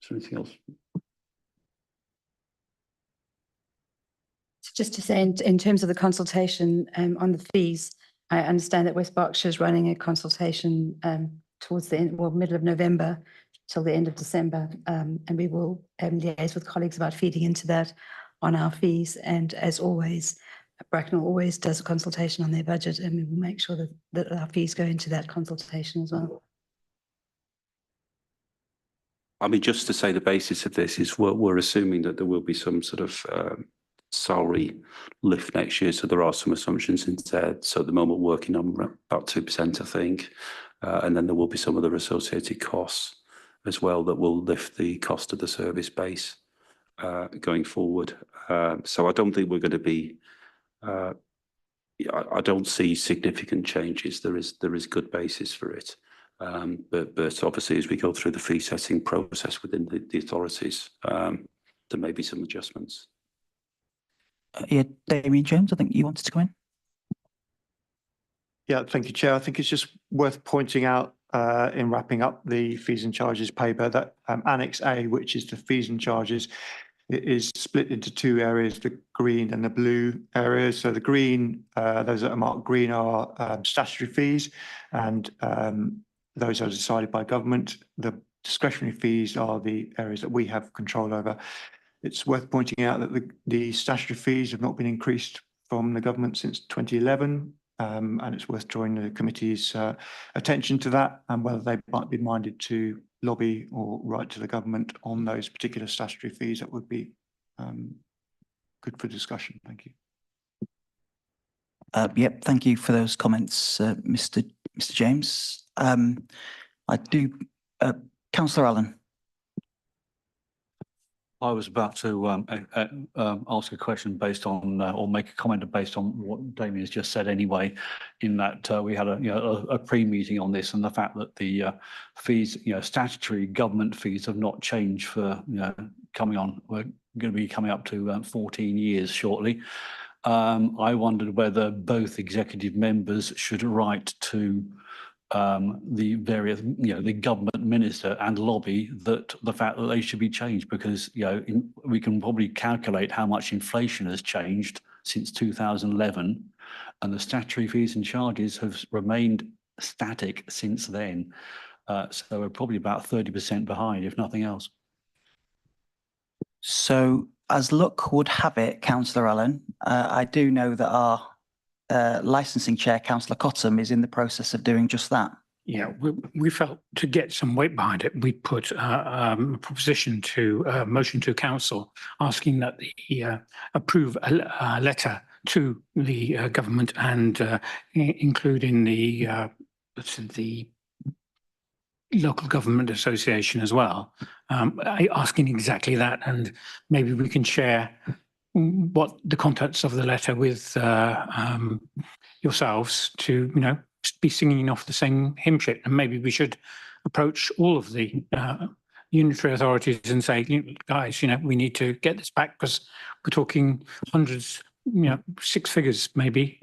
there's anything else. Just to say, in terms of the consultation on the fees, I understand that West Berkshire is running a consultation towards the end, well, middle of November till the end of December, and we will liaise with colleagues about feeding into that on our fees. And as always, Bracknell always does a consultation on their budget, and we will make sure that our fees go into that consultation as well. I mean, just to say the basis of this is we're assuming that there will be some sort of salary lift next year. So there are some assumptions in there. So at the moment, we're working on about 2%, I think. And then there will be some other associated costs as well that will lift the cost of the service base going forward. So I don't think we're going to be, I don't see significant changes. There is good basis for it. But obviously, as we go through the fee setting process within the authorities, there may be some adjustments. Yeah, Damien Jones, I think you wanted to come in. Yeah, thank you, Chair. I think it's just worth pointing out in wrapping up the fees and charges paper that Annex A, which is the fees and charges, it is split into two areas, the green and the blue areas. So the green, those that are marked green are statutory fees, and those are decided by government. The discretionary fees are the areas that we have control over. It's worth pointing out that the statutory fees have not been increased from the government since 2011. And it's worth drawing the committee's attention to that and whether they might be minded to lobby or write to the government on those particular statutory fees. That would be good for discussion. Thank you. Yep, thank you for those comments, Mr. James. I do, Councillor Allen. I was about to ask a question based on, or make a comment based on what Damien has just said anyway, in that we had a pre-meeting on this and the fact that the fees, statutory government fees have not changed for, we're going to be coming up to 14 years shortly. I wondered whether both executive members should write to the various, the government minister and lobby that the fact that they should be changed, because, we can probably calculate how much inflation has changed since 2011, and the statutory fees and charges have remained static since then. So we're probably about 30% behind, if nothing else. So as luck would have it, Councillor Allen, I do know that our licensing chair, Councillor Cottam, is in the process of doing just that. Yeah, we felt to get some weight behind it, we put a proposition to motion to council asking that he approve a letter to the government and including the local government association as well, asking exactly that, and maybe we can share what the contents of the letter with yourselves to, be singing off the same hymn sheet. And maybe we should approach all of the unitary authorities and say, guys, we need to get this back because we're talking hundreds, six figures maybe,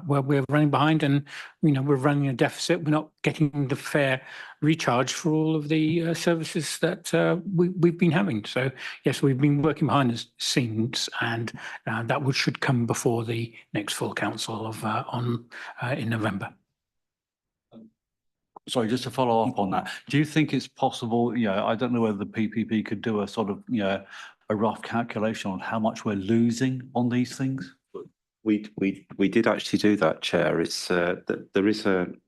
where we're running behind and, we're running a deficit. We're not getting the fair recharge for all of the services that we've been having. So, yes, we've been working behind the scenes, and that should come before the next full council in November. Sorry, just to follow up on that, do you think it's possible, I don't know whether the PPP could do a sort of, a rough calculation on how much we're losing on these things? We did actually do that, Chair. It's there is an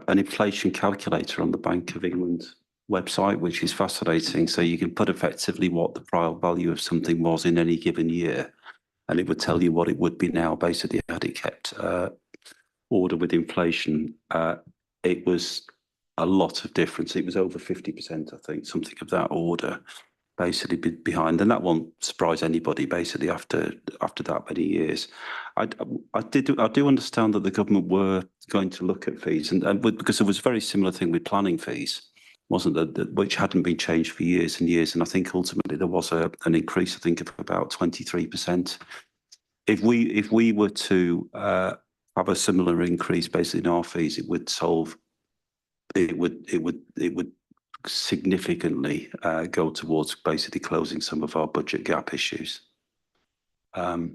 inflation calculator on the Bank of England website, which is fascinating. So you can put effectively what the prior value of something was in any given year, and it would tell you what it would be now, basically, had it kept order with inflation. It was a lot of difference. It was over 50%, I think, something of that order, basically behind. And that won't surprise anybody, basically, after that many years. I do understand that the government were going to look at fees, and because there was a very similar thing with planning fees, wasn't there, which hadn't been changed for years and years. And I think ultimately there was an increase, I think, of about 23%. If we were to have a similar increase basically in our fees, it would significantly go towards basically closing some of our budget gap issues. But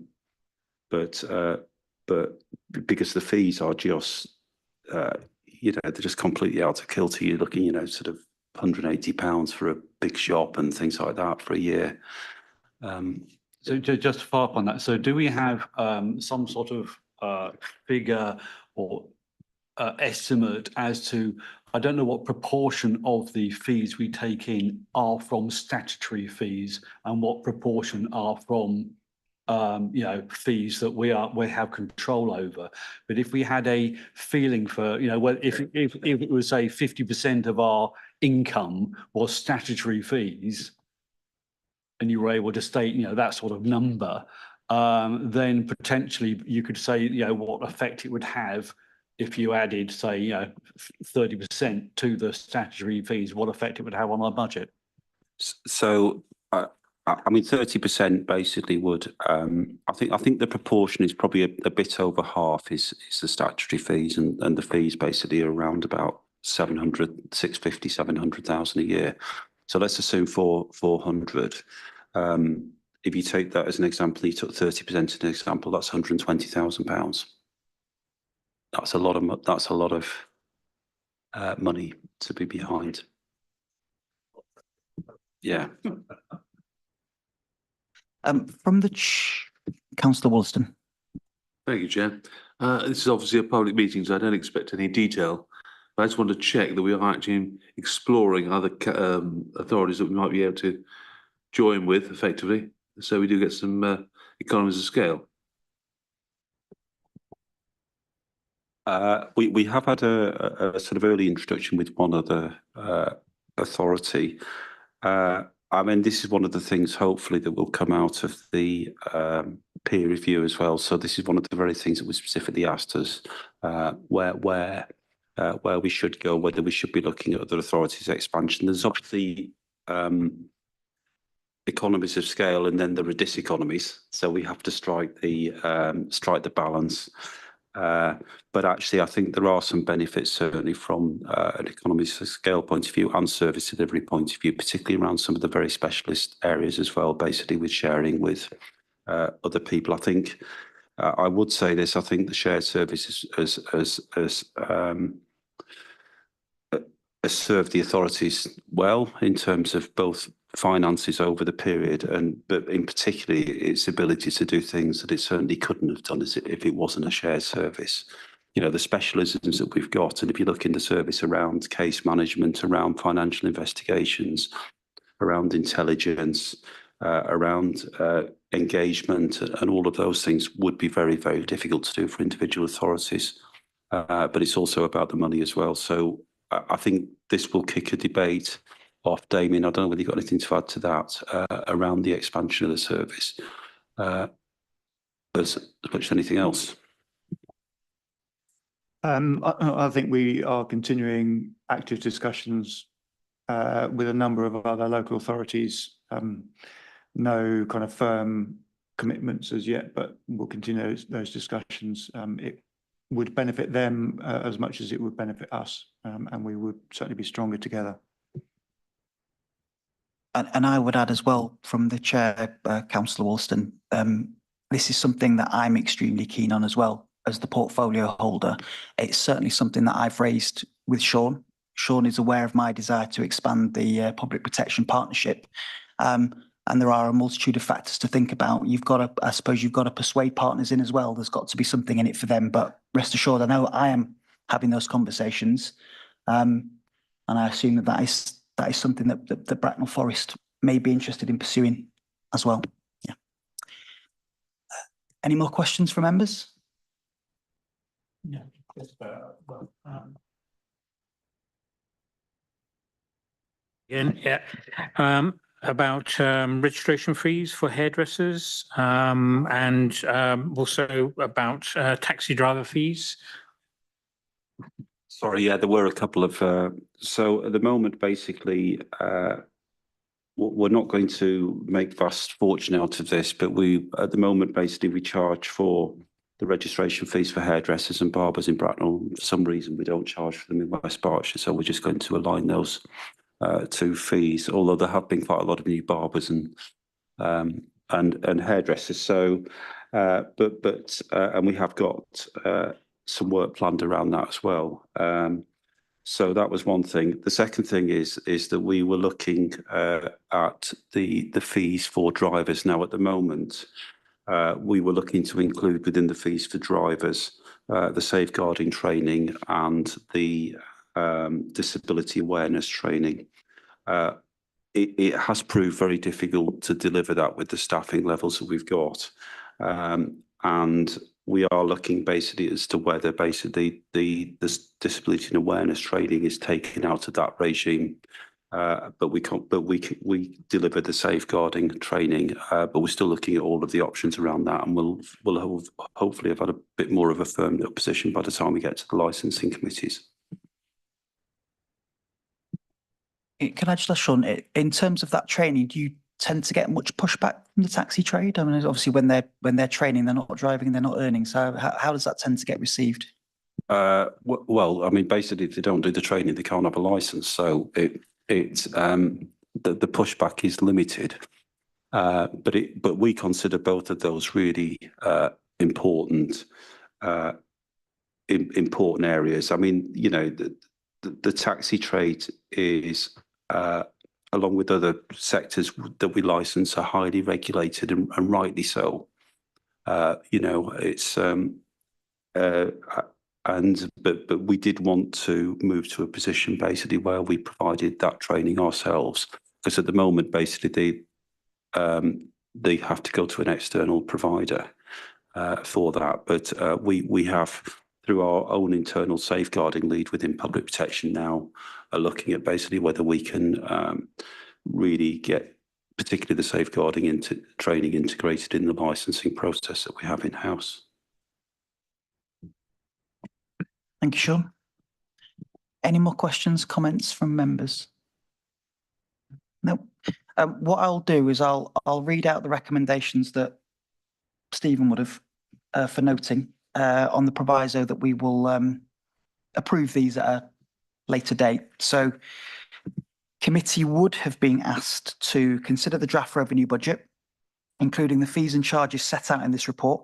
because the fees are just, they're just completely out of kilter. You're looking, sort of £180 for a big shop and things like that for a year. So just to follow up on that, so do we have some sort of figure or estimate as to, I don't know what proportion of the fees we take in are from statutory fees and what proportion are from fees that we have control over. But if we had a feeling for, if it was, say, 50% of our income was statutory fees, and you were able to state, that sort of number, then potentially you could say, what effect it would have if you added, say, 30% to the statutory fees, what effect it would have on our budget? So, I mean, 30% basically would. I think the proportion is probably a bit over half is the statutory fees, and the fees basically are around about 700,000 a year. So let's assume 400. If you take that as an example, you took 30% as an example, that's £120,000. That's a lot of money to be behind. Yeah. From the Councillor Wollaston. Thank you, Chair. This is obviously a public meeting, so I don't expect any detail. But I just want to check that we are actually exploring other authorities that we might be able to join with effectively, so we do get some economies of scale. We have had a sort of early introduction with one other authority. I mean, this is one of the things, hopefully, that will come out of the peer review as well. So this is one of the very things that was specifically asked us where we should go, whether we should be looking at other authorities' expansion. There's obviously economies of scale, and then there are diseconomies. So we have to strike the balance. But actually, I think there are some benefits, certainly from an economies of scale point of view and service delivery point of view, particularly around some of the very specialist areas as well, basically with sharing with other people. I think I would say this, I think the shared service has served the authorities well in terms of both finances over the period, but in particularly its ability to do things that it certainly couldn't have done if it wasn't a shared service. The specialisms that we've got, and if you look in the service around case management, around financial investigations, around intelligence, around engagement, and all of those things would be very, very difficult to do for individual authorities. But it's also about the money as well. So I think this will kick a debate off. Damien, I don't know whether you've got anything to add to that around the expansion of the service as much as anything else. I think we are continuing active discussions with a number of other local authorities. No kind of firm commitments as yet, but we'll continue those discussions. It would benefit them as much as it would benefit us, and we would certainly be stronger together. And I would add as well, from the chair, Councillor Wollaston, this is something that I'm extremely keen on as well as the portfolio holder. It's certainly something that I've raised with Sean. Sean is aware of my desire to expand the public protection partnership. And there are a multitude of factors to think about. I suppose you've got to persuade partners in as well. There's got to be something in it for them, but rest assured, I know I am having those conversations. And I assume that is something that Bracknell Forest may be interested in pursuing as well. Yeah. Any more questions from members? Yeah. About registration fees for hairdressers, and also about taxi driver fees. Sorry, yeah, there were a couple of. So at the moment, basically, we're not going to make vast fortune out of this, but at the moment, basically, we charge for the registration fees for hairdressers and barbers in Bracknell. For some reason, we don't charge for them in West Berkshire, so we're just going to align those two fees. Although there have been quite a lot of new barbers and hairdressers. So, and we have got some work planned around that as well. So that was one thing. The second thing is that we were looking at the fees for drivers. Now, at the moment, we were looking to include within the fees for drivers the safeguarding training and the disability awareness training. It has proved very difficult to deliver that with the staffing levels that we've got. And we are looking basically as to whether basically the disability and awareness training is taken out of that regime But we deliver the safeguarding training, but we're still looking at all of the options around that, and we'll hopefully have had a bit more of a firmed up position by the time we get to the licensing committees. Can I just ask Sean, in terms of that training, do you tend to get much pushback from the taxi trade? I mean, obviously when they're training, they're not driving, they're not earning. So how does that tend to get received? Well, I mean, basically, if they don't do the training, they can't have a license. So the pushback is limited. But we consider both of those really important important areas. I mean, you know, the taxi trade is along with other sectors that we license are highly regulated and rightly so. You know, it's but we did want to move to a position basically where we provided that training ourselves, because at the moment basically they have to go to an external provider for that. But we have, through our own internal safeguarding lead within public protection now, are looking at basically whether we can really get particularly the safeguarding into training integrated in the licensing process that we have in-house. Thank you, Sean. Any more questions, comments from members? No. What I'll do is I'll read out the recommendations that Stephen would have for noting on the proviso that we will approve these at a later date. So committee would have been asked to consider the draft revenue budget, including the fees and charges set out in this report,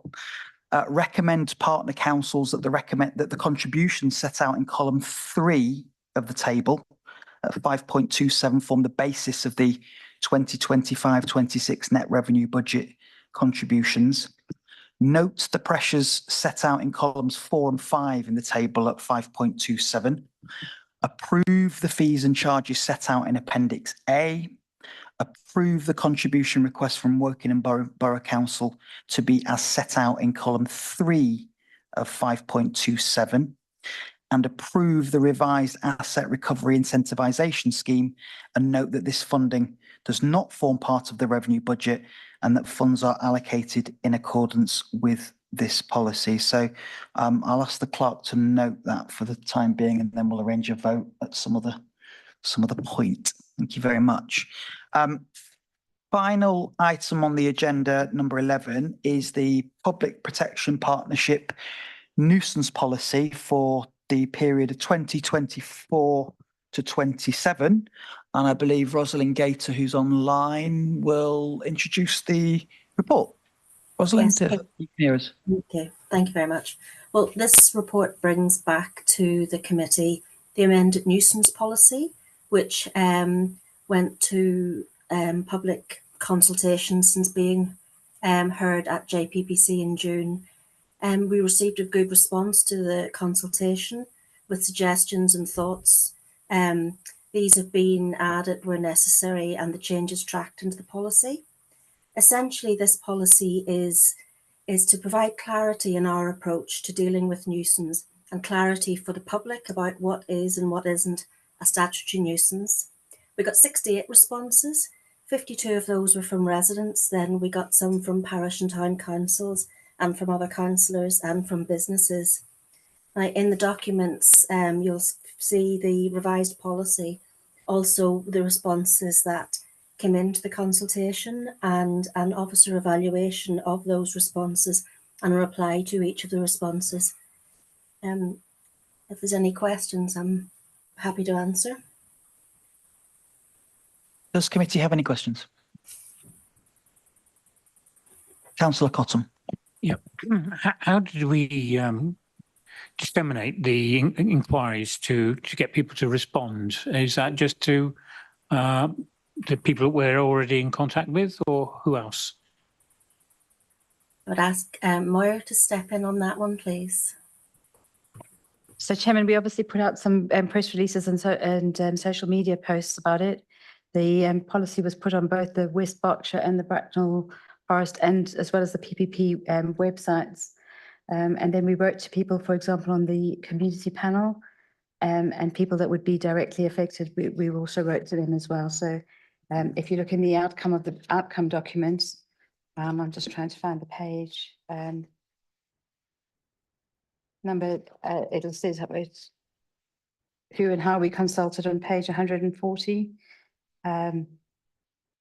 recommend to partner councils that the contributions set out in column 3 of the table at 5.27 form the basis of the 2025-26 net revenue budget contributions. Note the pressures set out in columns 4 and 5 in the table at 5.27. Approve the fees and charges set out in Appendix A. Approve the contribution request from Woking and Borough Council to be as set out in column 3 of 5.27, and approve the revised asset recovery incentivisation scheme, and note that this funding does not form part of the revenue budget and that funds are allocated in accordance with this policy. So I'll ask the clerk to note that for the time being, and then we'll arrange a vote at some other point. Thank you very much. Final item on the agenda, number 11, is the Public Protection Partnership nuisance policy for the period of 2024 to 27. And I believe Rosalind Gator, who's online, will introduce the report. Rosalind, Yes. hear us. Okay, thank you very much. Well, this report brings back to the committee the amended nuisance policy, which went to public consultation since being heard at JPPC in June. We received a good response to the consultation with suggestions and thoughts. These have been added where necessary and the changes tracked into the policy. Essentially, this policy is to provide clarity in our approach to dealing with nuisance and clarity for the public about what is and what isn't a statutory nuisance. We got 68 responses. 52 of those were from residents. Then we got some from parish and town councils and from other councillors and from businesses. Now, in the documents, you'll see the revised policy, also the responses that came into the consultation and an officer evaluation of those responses and a reply to each of the responses. If there's any questions, I'm happy to answer. Does committee have any questions? Councillor Cottam. Yeah. How did we disseminate the inquiries to get people to respond? Is that just to the people that we're already in contact with, or who else? I would ask Moira to step in on that one, please. So, Chairman, we obviously put out some press releases and social media posts about it. The policy was put on both the West Berkshire and the Bracknell Forest, and as well as the PPP websites. And then we wrote to people, for example, on the community panel, and people that would be directly affected, we also wrote to them as well. So if you look in the outcome documents, I'm just trying to find the page. It'll say it's who and how we consulted on page 140.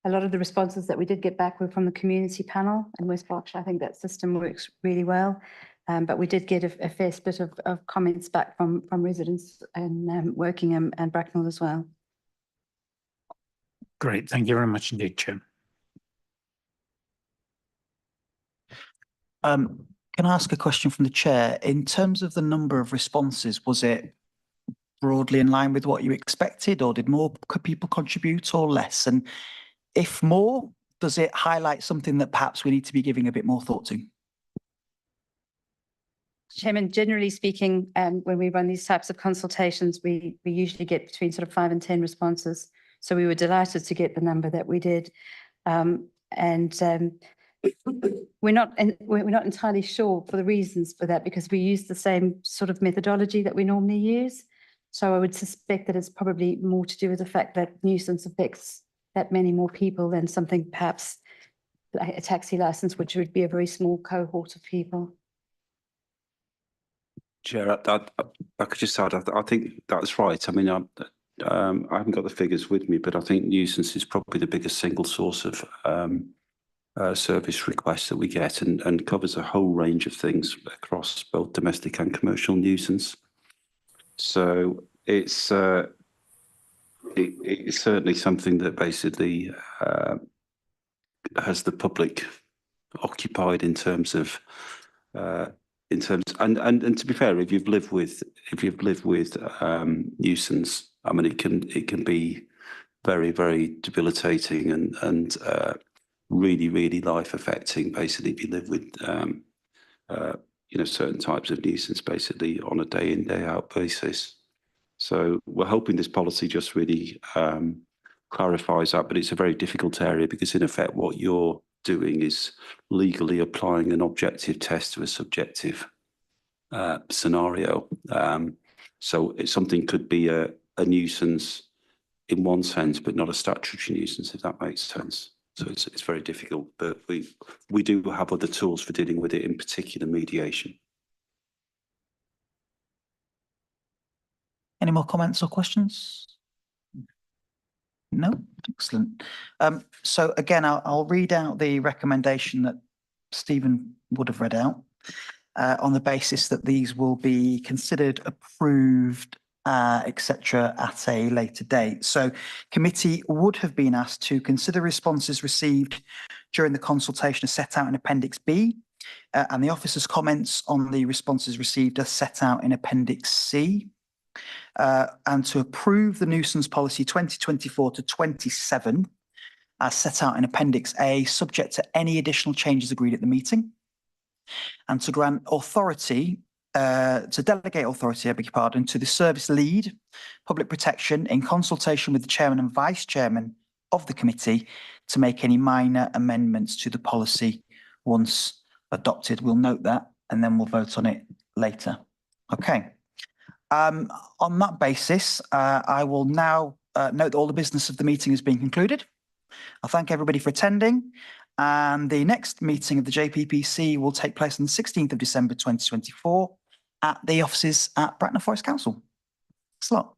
A lot of the responses that we did get back were from the community panel in West Berkshire. I think that system works really well. But we did get a fair split of comments back from residents in Wokingham and Bracknell as well. Great, thank you very much indeed, Chair. Can I ask a question from the chair? In terms of the number of responses, was it broadly in line with what you expected, or did more people contribute or less? And if more, does it highlight something that perhaps we need to be giving a bit more thought to? Chairman, generally speaking, when we run these types of consultations, we usually get between sort of 5 and 10 responses. So we were delighted to get the number that we did. We're not entirely sure for the reasons for that, because we use the same sort of methodology that we normally use. So I would suspect that it's probably more to do with the fact that nuisance affects that many more people than something perhaps like a taxi license, which would be a very small cohort of people. Chair, I could just add, I think that's right. I mean, I haven't got the figures with me, but I think nuisance is probably the biggest single source of service requests that we get, and covers a whole range of things across both domestic and commercial nuisance. So it's certainly something that basically has the public occupied in terms of and to be fair, if you've lived with nuisance, I mean, it can be very, very debilitating and really life affecting. Basically, if you live with certain types of nuisance, basically on a day in, day out basis. So we're hoping this policy just really clarifies that, but it's a very difficult area, because in effect what you're doing is legally applying an objective test to a subjective scenario. So something could be a nuisance in one sense, but not a statutory nuisance, if that makes sense. So it's very difficult, but we do have other tools for dealing with it, in particular mediation. Any more comments or questions? No? Excellent. So again, I'll read out the recommendation that Stephen would have read out on the basis that these will be considered, approved, etc. at a later date. So committee would have been asked to consider responses received during the consultation as set out in Appendix B, and the officer's comments on the responses received are set out in Appendix C. And to approve the nuisance policy 2024 to 27 as set out in Appendix A, subject to any additional changes agreed at the meeting, and to grant authority, to delegate authority, I beg your pardon, to the service lead, public protection, in consultation with the chairman and vice chairman of the committee, to make any minor amendments to the policy once adopted. We'll note that, and then we'll vote on it later. Okay. On that basis, I will now note that all the business of the meeting has been concluded. I thank everybody for attending, and the next meeting of the JPPC will take place on the 16th of December 2024 at the offices at Bracknell Forest Council. Thanks a lot.